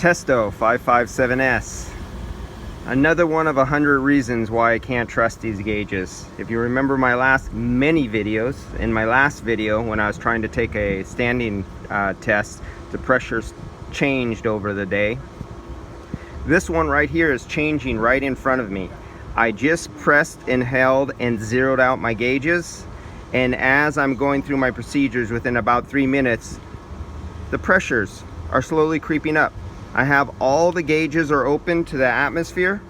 Testo 557S. Another one of 100 reasons why I can't trust these gauges. If you remember my last many videos, in my last video when I was trying to take a standing test, the pressures changed over the day. This one right here is changing right in front of me. I just pressed and held and zeroed out my gauges, and as I'm going through my procedures, within about 3 minutes, the pressures are slowly creeping up. I have all the gauges are open to the atmosphere.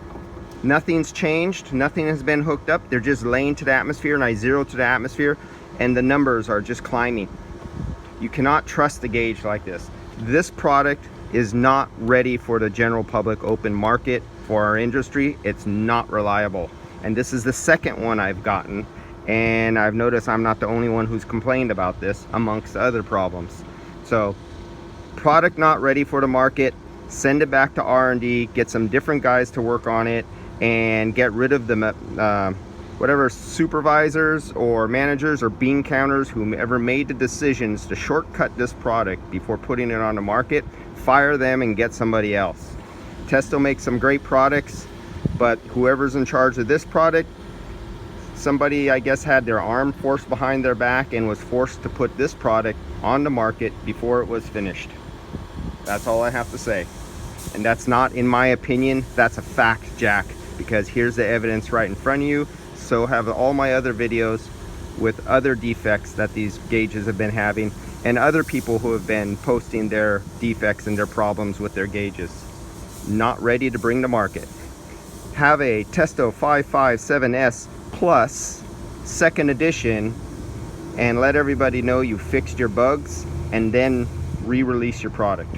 Nothing's changed, nothing has been hooked up. They're just laying to the atmosphere, and I zero to the atmosphere, and the numbers are just climbing. You cannot trust the gauge like this. This product is not ready for the general public open market for our industry. It's not reliable. And this is the second one I've gotten, and I've noticed I'm not the only one who's complained about this amongst other problems. So, product not ready for the market. Send it back to R&D, get some different guys to work on it, and get rid of the whatever supervisors or managers or bean counters whomever made the decisions to shortcut this product before putting it on the market. Fire them and get somebody else. Testo makes some great products, but whoever's in charge of this product, somebody I guess had their arm forced behind their back and was forced to put this product on the market before it was finished. That's all I have to say. And that's not in my opinion, that's a fact, Jack, because here's the evidence right in front of you. So have all my other videos with other defects that these gauges have been having, and other people who have been posting their defects and their problems with their gauges. Not ready to bring to market. Have a Testo 557S Plus second edition and let everybody know you fixed your bugs, and then re-release your product.